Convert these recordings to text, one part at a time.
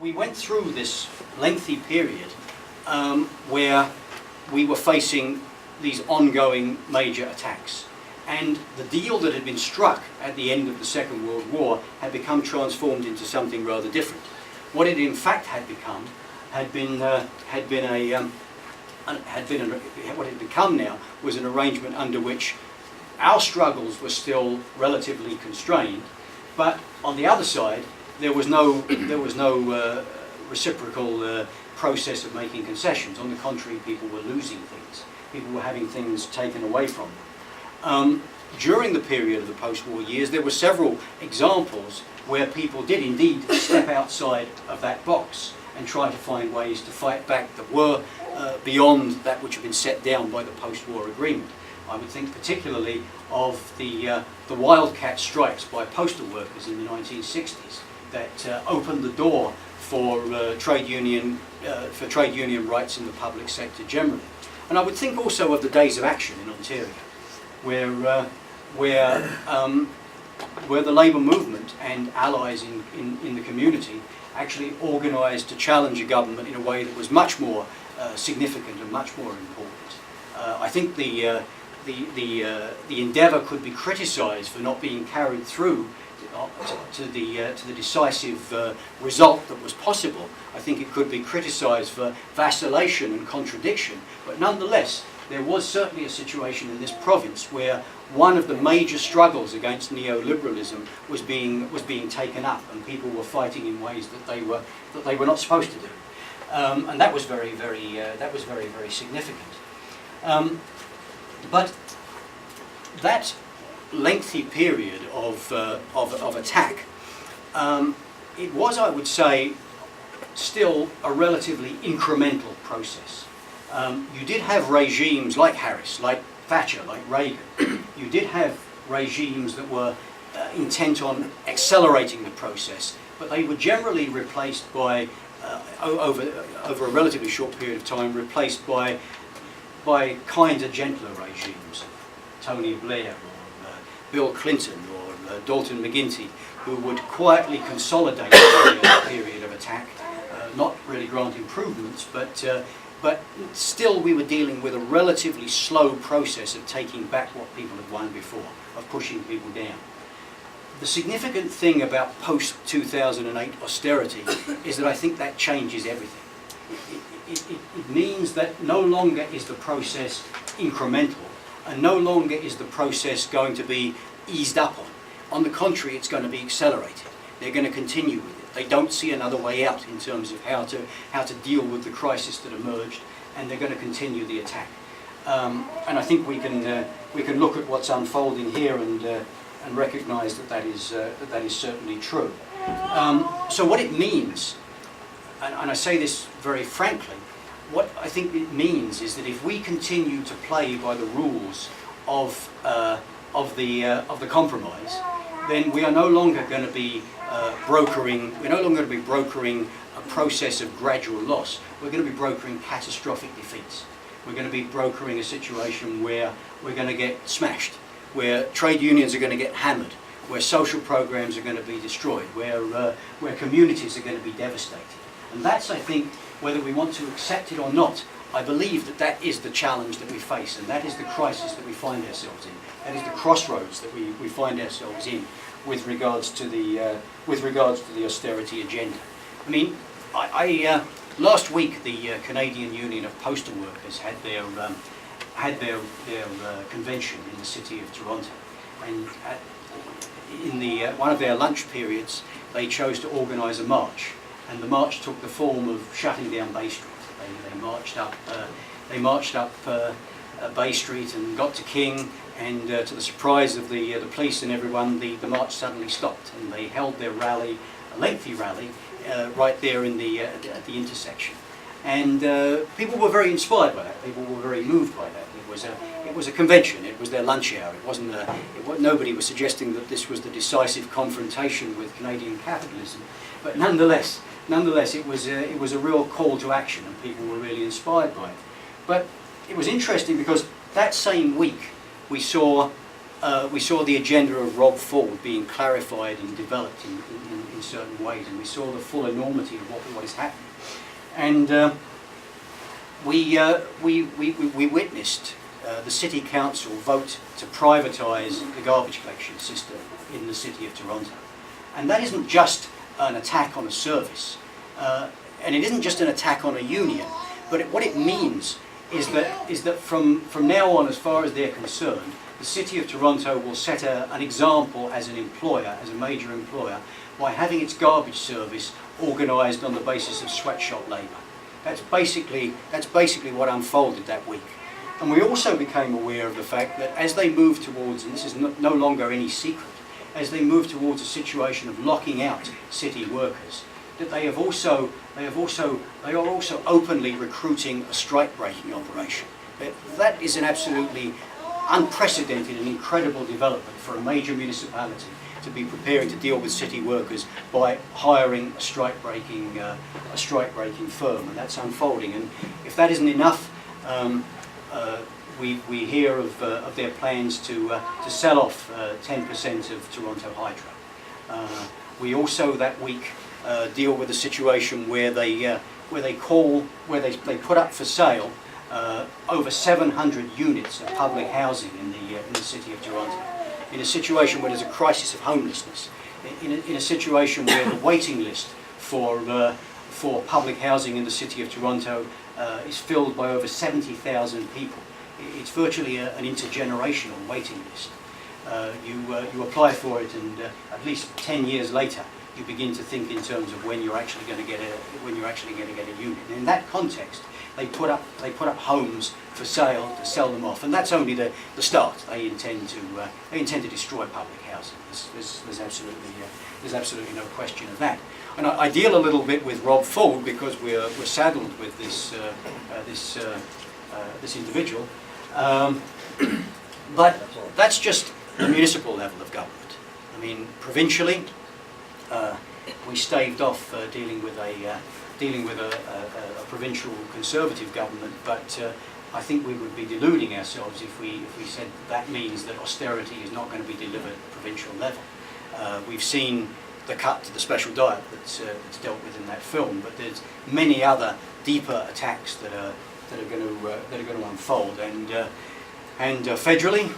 we went through this lengthy period where we were facing these ongoing major attacks. And the deal that had been struck at the end of the Second World War had become transformed into something rather different. What it in fact had become what it had become now was an arrangement under which our struggles were still relatively constrained, but on the other side there was no reciprocal process of making concessions. On the contrary, people were losing things. People were having things taken away from them. During the period of the post-war years, there were several examples where people did indeed step outside of that box and try to find ways to fight back that were beyond that which had been set down by the post-war agreement. I would think particularly of the wildcat strikes by postal workers in the 1960s that opened the door for trade union rights in the public sector generally. And I would think also of the Days of Action in Ontario, where the labour movement and allies in the community actually organised to challenge a government in a way that was much more significant and much more important. I think the endeavour could be criticised for not being carried through to the decisive result that was possible. I think it could be criticised for vacillation and contradiction, but nonetheless there was certainly a situation in this province where one of the major struggles against neoliberalism was being taken up, and people were fighting in ways that they were not supposed to do, and that was very significant. But that lengthy period of attack, it was, I would say, still a relatively incremental process. You did have regimes like Harris, like Thatcher, like Reagan. You did have regimes that were intent on accelerating the process, but they were generally replaced by, over a relatively short period of time, replaced by kinder, gentler regimes. Tony Blair or Bill Clinton or Dalton McGuinty, who would quietly consolidate the period of attack, not really grant improvements, but still we were dealing with a relatively slow process of taking back what people had won before, of pushing people down. The significant thing about post-2008 austerity is that I think that changes everything. It means that no longer is the process incremental, and no longer is the process going to be eased up on. On the contrary, it's going to be accelerated. They're going to continue with it. They don't see another way out in terms of how to deal with the crisis that emerged, and they're going to continue the attack. And I think we can look at what's unfolding here and recognise that is certainly true. So what it means, and I say this very frankly, what I think it means is that if we continue to play by the rules of the compromise, then we are no longer going to be brokering a process of gradual loss. We're going to be brokering catastrophic defeats. We're going to be brokering a situation where we're going to get smashed, where trade unions are going to get hammered, where social programs are going to be destroyed, where communities are going to be devastated. And that's, I think, whether we want to accept it or not, I believe that is the challenge that we face, and that is the crisis that we find ourselves in. That is the crossroads that we find ourselves in with regards to the austerity agenda. I mean, last week the Canadian Union of Postal Workers had their convention in the city of Toronto, and in one of their lunch periods they chose to organise a march, and the march took the form of shutting down Bay Street. They marched up Bay Street and got to King, and to the surprise of the police and everyone, the march suddenly stopped, and they held their rally, a lengthy rally, right there in at the intersection. And people were very inspired by that. People were very moved by that. It was a convention. It was their lunch hour. It wasn't. Nobody was suggesting that this was the decisive confrontation with Canadian capitalism, but nonetheless, it was a real call to action, and people were really inspired by it. But it was interesting because that same week we saw we saw the agenda of Rob Ford being clarified and developed in certain ways, and we saw the full enormity of what is happening. And we witnessed the City Council vote to privatise the garbage collection system in the City of Toronto. And that isn't just an attack on a service, and it isn't just an attack on a union, but what it means is that from now on, as far as they're concerned, the City of Toronto will set an example as an employer, as a major employer, by having its garbage service organised on the basis of sweatshop labour. That's basically what unfolded that week. And we also became aware of the fact that as they move towards, and this is no longer any secret, as they move towards a situation of locking out city workers, that they are also openly recruiting a strike-breaking operation. That is an absolutely unprecedented and incredible development for a major municipality to be preparing to deal with city workers by hiring a strike-breaking firm, and that's unfolding. And if that isn't enough, we hear of their plans to sell off 10% of Toronto Hydro. We also that week deal with a situation where they put up for sale over 700 units of public housing in the City of Toronto, in a situation where there's a crisis of homelessness, in a situation where the waiting list for public housing in the City of Toronto is filled by over 70,000 people. It's virtually an intergenerational waiting list. You apply for it, and at least 10 years later, you begin to think in terms of when you're actually going to get a unit. And in that context, they put up homes for sale to sell them off, and that's only the start. They intend to destroy public housing. There's absolutely no question of that. And I deal a little bit with Rob Ford because we're saddled with this individual, but that's just the municipal level of government. I mean, provincially, we staved off dealing with a provincial Conservative government, but I think we would be deluding ourselves if we said that means that austerity is not going to be delivered at the provincial level. We've seen the cut to the special diet that's dealt with in that film, but there's many other deeper attacks that are going to unfold, and federally,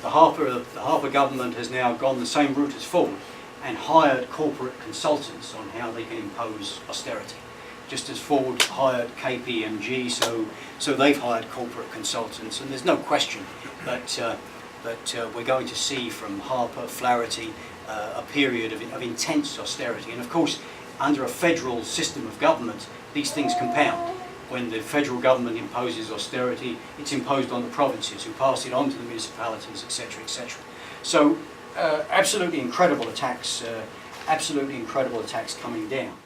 the Harper government has now gone the same route as Ford and hired corporate consultants on how they can impose austerity. Just as Ford hired KPMG, so they've hired corporate consultants, and there's no question that we're going to see from Harper, Flaherty, a period of intense austerity. And of course, under a federal system of government, these things compound. When the federal government imposes austerity, it's imposed on the provinces, who pass it on to the municipalities, etc., etc. So, absolutely incredible attacks coming down.